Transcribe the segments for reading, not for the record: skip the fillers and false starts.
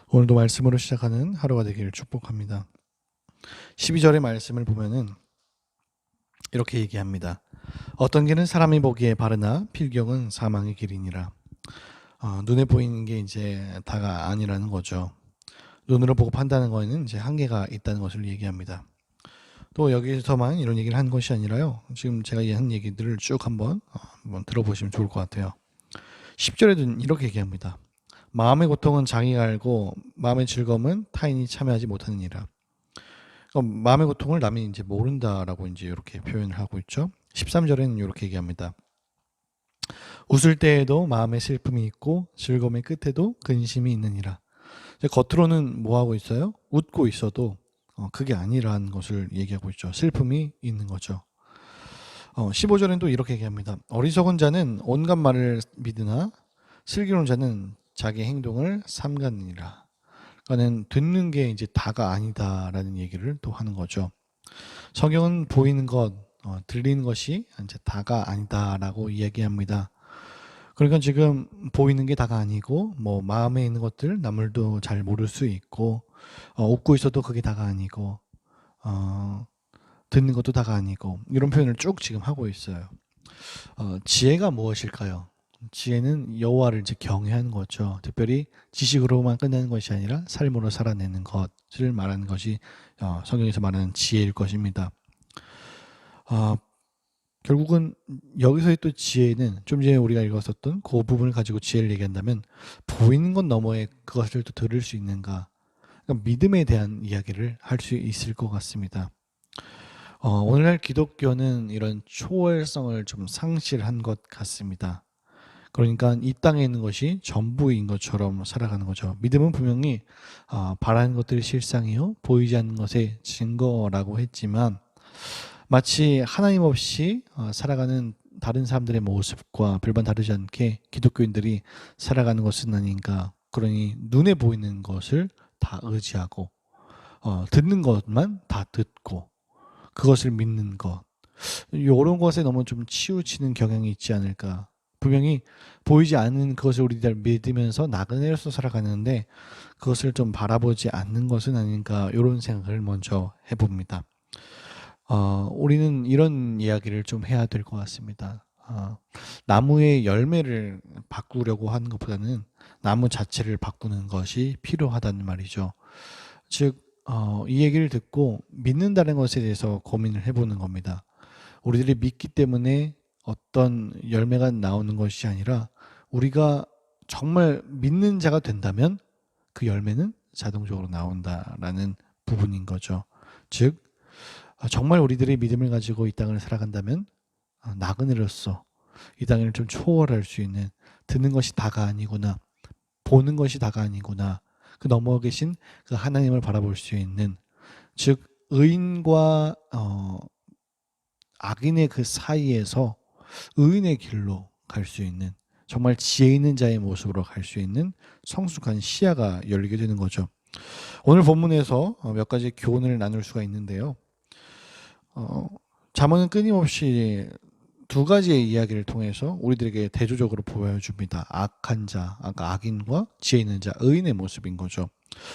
오늘도 말씀으로 시작하는 하루가 되기를 축복합니다. 12절의 말씀을 보면은 이렇게 얘기합니다. 어떤 길은 사람이 보기에 바르나 필경은 사망의 길이니라. 눈에 보이는 게 이제 다가 아니라는 거죠. 눈으로 보고 판단하는 거에는 이제 한계가 있다는 것을 얘기합니다. 또 여기서만 이런 얘기를 한 것이 아니라요. 지금 제가 한 얘기들을 쭉 한번 들어보시면 좋을 것 같아요. 10절에도 이렇게 얘기합니다. 마음의 고통은 자기가 알고 마음의 즐거움은 타인이 참여하지 못하느니라. 마음의 고통을 남이 이제 모른다라고 이제 이렇게 표현을 하고 있죠. 13절에는 이렇게 얘기합니다. 웃을 때에도 마음의 슬픔이 있고 즐거움의 끝에도 근심이 있느니라. 겉으로는 뭐 하고 있어요? 웃고 있어도 그게 아니라는 것을 얘기하고 있죠. 슬픔이 있는 거죠. 15절에는 또 이렇게 얘기합니다. 어리석은 자는 온갖 말을 믿으나 슬기로운 자는 자기 행동을 삼가느니라. 그러니까는 듣는 게 이제 다가 아니다라는 얘기를 또 하는 거죠. 성경은 보이는 것, 들리는 것이 이제 다가 아니다라고 이야기합니다. 그러니까 지금 보이는 게 다가 아니고 뭐 마음에 있는 것들 남들도 잘 모를 수 있고 웃고 있어도 그게 다가 아니고 듣는 것도 다가 아니고 이런 표현을 쭉 지금 하고 있어요. 지혜가 무엇일까요? 지혜는 여호와를 이제 경외하는 거죠. 특별히 지식으로만 끝내는 것이 아니라 삶으로 살아내는 것을 말하는 것이 성경에서 말하는 지혜일 것입니다. 결국은 여기서의 또 지혜는 좀 전에 우리가 읽었었던 그 부분을 가지고 지혜를 얘기한다면 보이는 것 너머에 그것을 또 들을 수 있는가, 그러니까 믿음에 대한 이야기를 할 수 있을 것 같습니다. 오늘날 기독교는 이런 초월성을 좀 상실한 것 같습니다. 그러니까 이 땅에 있는 것이 전부인 것처럼 살아가는 거죠. 믿음은 분명히 바라는 것들이 실상이요 보이지 않는 것의 증거라고 했지만 마치 하나님 없이 살아가는 다른 사람들의 모습과 별반 다르지 않게 기독교인들이 살아가는 것은 아닌가. 그러니 눈에 보이는 것을 다 의지하고 듣는 것만 다 듣고 그것을 믿는 것, 이런 것에 너무 좀 치우치는 경향이 있지 않을까. 분명히 보이지 않는 그것을 우리들 믿으면서 나그네로서 살아가는데 그것을 좀 바라보지 않는 것은 아닌가, 이런 생각을 먼저 해봅니다. 우리는 이런 이야기를 좀 해야 될 것 같습니다. 나무의 열매를 바꾸려고 하는 것보다는 나무 자체를 바꾸는 것이 필요하다는 말이죠. 즉, 이 얘기를 듣고 믿는다는 것에 대해서 고민을 해보는 겁니다. 우리들이 믿기 때문에 어떤 열매가 나오는 것이 아니라 우리가 정말 믿는 자가 된다면 그 열매는 자동적으로 나온다라는 부분인 거죠. 즉, 정말 우리들이 믿음을 가지고 이 땅을 살아간다면 나그네로서 이 땅을 좀 초월할 수 있는, 듣는 것이 다가 아니구나, 보는 것이 다가 아니구나, 그 넘어 계신 그 하나님을 바라볼 수 있는, 즉 의인과 악인의 그 사이에서 의인의 길로 갈 수 있는, 정말 지혜 있는 자의 모습으로 갈 수 있는 성숙한 시야가 열리게 되는 거죠. 오늘 본문에서 몇 가지 교훈을 나눌 수가 있는데요. 잠언은 끊임없이 두 가지의 이야기를 통해서 우리들에게 대조적으로 보여줍니다. 악한 자, 아까 악인과 지혜 있는 자, 의인의 모습인 거죠.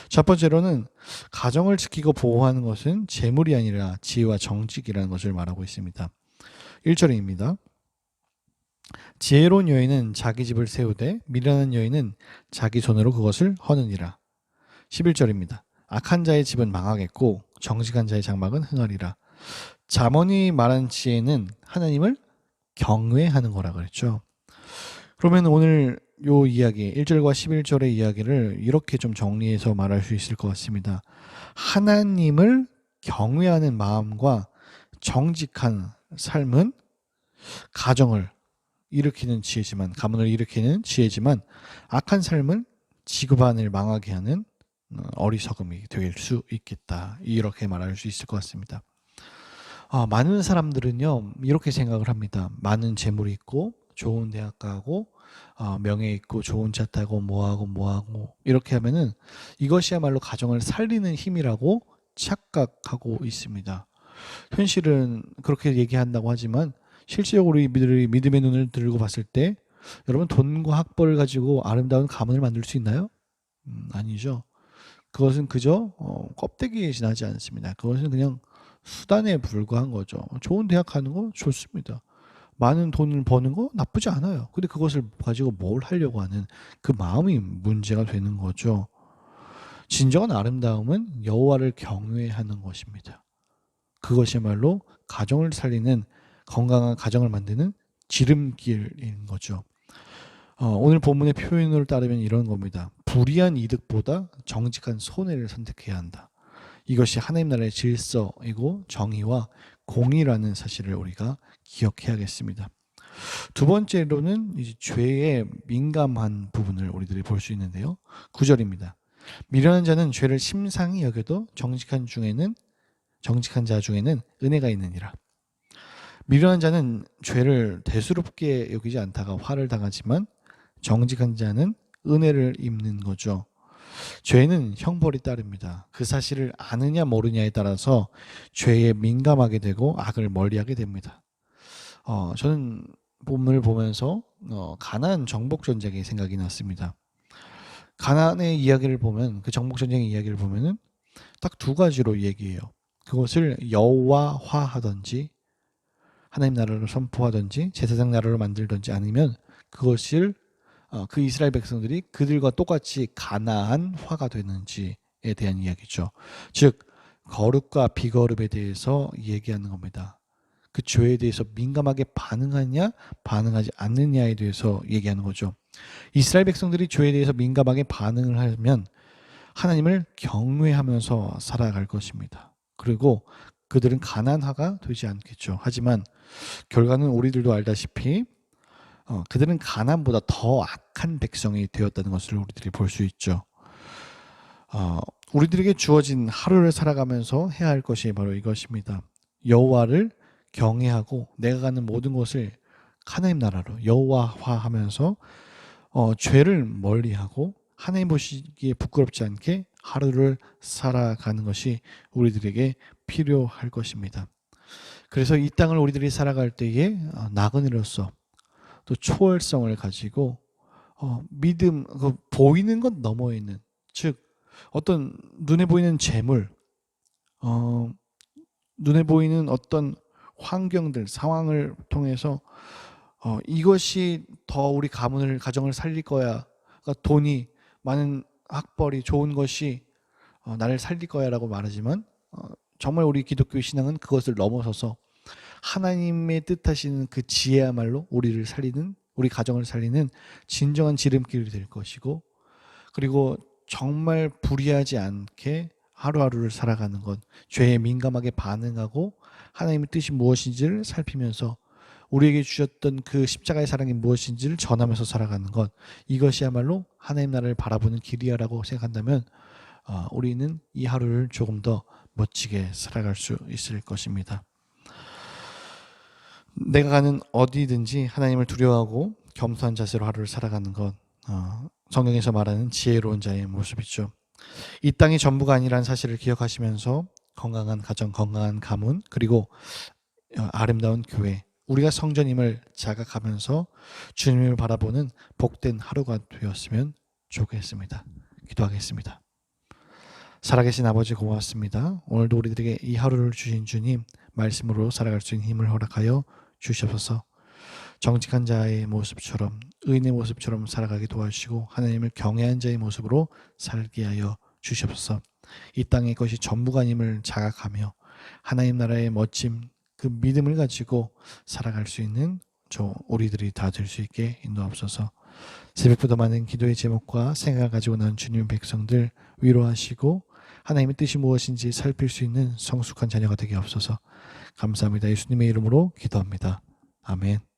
첫 번째로는 가정을 지키고 보호하는 것은 재물이 아니라 지혜와 정직이라는 것을 말하고 있습니다. 1절입니다. 지혜로운 여인은 자기 집을 세우되 미련한 여인은 자기 손으로 그것을 허느니라. 11절입니다. 악한 자의 집은 망하겠고 정직한 자의 장막은 흥하리라. 잠언이 말한 지혜는 하나님을 경외하는 거라 그랬죠. 그러면 오늘 요 이야기 1절과 11절의 이야기를 이렇게 좀 정리해서 말할 수 있을 것 같습니다. 하나님을 경외하는 마음과 정직한 삶은 가정을 일으키는 지혜지만, 가문을 일으키는 지혜지만, 악한 삶은 지구반을 망하게 하는 어리석음이 될 수 있겠다, 이렇게 말할 수 있을 것 같습니다. 많은 사람들은요 이렇게 생각을 합니다. 많은 재물이 있고 좋은 대학 가고 명예 있고 좋은 차 타고 뭐하고 이렇게 하면은 이것이야말로 가정을 살리는 힘이라고 착각하고 있습니다. 현실은 그렇게 얘기한다고 하지만 실질적으로 우리들이 믿음의 눈을 들고 봤을 때, 여러분 돈과 학벌을 가지고 아름다운 가문을 만들 수 있나요? 아니죠. 그것은 그저 껍데기에 지나지 않습니다. 그것은 그냥 수단에 불과한 거죠. 좋은 대학 가는 거 좋습니다. 많은 돈을 버는 거 나쁘지 않아요. 근데 그것을 가지고 뭘 하려고 하는 그 마음이 문제가 되는 거죠. 진정한 아름다움은 여호와를 경외하는 것입니다. 그것이야말로 가정을 살리는 건강한 가정을 만드는 지름길인 거죠. 오늘 본문의 표현을 따르면 이런 겁니다. 불의한 이득보다 정직한 손해를 선택해야 한다. 이것이 하나님 나라의 질서이고 정의와 공의라는 사실을 우리가 기억해야겠습니다. 두 번째로는 이제 죄에 민감한 부분을 우리들이 볼 수 있는데요. 9절입니다. 미련한 자는 죄를 심상히 여겨도 정직한 자 중에는 은혜가 있느니라. 미련한 자는 죄를 대수롭게 여기지 않다가 화를 당하지만 정직한 자는 은혜를 입는 거죠. 죄는 형벌이 따릅니다. 그 사실을 아느냐 모르냐에 따라서 죄에 민감하게 되고 악을 멀리하게 됩니다. 저는 본문을 보면서 가나안 정복 전쟁의 생각이 났습니다. 가나안의 이야기를 보면 그 정복 전쟁의 이야기를 보면은 딱 두 가지로 얘기해요. 그것을 여호와화하든지 하나님 나라를 선포하든지 제사장 나라로 만들든지 아니면 그것을 그 이스라엘 백성들이 그들과 똑같이 가나안화가 되는지에 대한 이야기죠. 즉 거룩과 비거룩에 대해서 얘기하는 겁니다. 그 죄에 대해서 민감하게 반응하냐 반응하지 않느냐에 대해서 얘기하는 거죠. 이스라엘 백성들이 죄에 대해서 민감하게 반응을 하면 하나님을 경외하면서 살아갈 것입니다. 그리고 그들은 가난화가 되지 않겠죠. 하지만 결과는 우리들도 알다시피 그들은 가난보다 더 악한 백성이 되었다는 것을 우리들이 볼 수 있죠. 우리들에게 주어진 하루를 살아가면서 해야 할 것이 바로 이것입니다. 여호와를 경외하고 내가 가는 모든 것을 하나님 나라로 여호와화하면서 죄를 멀리하고 하나님 보시기에 부끄럽지 않게 하루를 살아가는 것이 우리들에게 필요할 것입니다. 그래서 이 땅을 우리들이 살아갈 때에 나그네로서 또 초월성을 가지고 믿음, 보이는 것 너머에 있는, 즉 어떤 눈에 보이는 재물, 눈에 보이는 어떤 환경들, 상황을 통해서 이것이 더 우리 가정을 살릴 거야. 그러니까 돈이 많은 학벌이 좋은 것이 나를 살릴 거야라고 말하지만 정말 우리 기독교 신앙은 그것을 넘어서서 하나님의 뜻하시는 그 지혜야말로 우리 가정을 살리는 진정한 지름길이 될 것이고, 그리고 정말 불의하지 않게 하루하루를 살아가는 것, 죄에 민감하게 반응하고 하나님의 뜻이 무엇인지를 살피면서 우리에게 주셨던 그 십자가의 사랑이 무엇인지를 전하면서 살아가는 것, 이것이야말로 하나님 나라를 바라보는 길이야라고 생각한다면 우리는 이 하루를 조금 더 멋지게 살아갈 수 있을 것입니다. 내가 가는 어디든지 하나님을 두려워하고 겸손한 자세로 하루를 살아가는 것, 성경에서 말하는 지혜로운 자의 모습이죠. 이 땅이 전부가 아니라는 사실을 기억하시면서 건강한 가정, 건강한 가문, 그리고 아름다운 교회, 우리가 성전임을 자각하면서 주님을 바라보는 복된 하루가 되었으면 좋겠습니다. 기도하겠습니다. 살아계신 아버지 고맙습니다. 오늘도 우리들에게 이 하루를 주신 주님, 말씀으로 살아갈 수 있는 힘을 허락하여 주시옵소서. 정직한 자의 모습처럼, 의인의 모습처럼 살아가게 도와주시고 하나님을 경외한 자의 모습으로 살게 하여 주시옵소서. 이 땅의 것이 전부가 아님을 자각하며 하나님 나라의 멋짐, 그 믿음을 가지고 살아갈 수 있는 우리들이 다 될 수 있게 인도하옵소서. 새벽보다 많은 기도의 제목과 생각을 가지고 나온 주님의 백성들 위로하시고 하나님의 뜻이 무엇인지 살필 수 있는 성숙한 자녀가 되게 하옵소서. 감사합니다. 예수님의 이름으로 기도합니다. 아멘.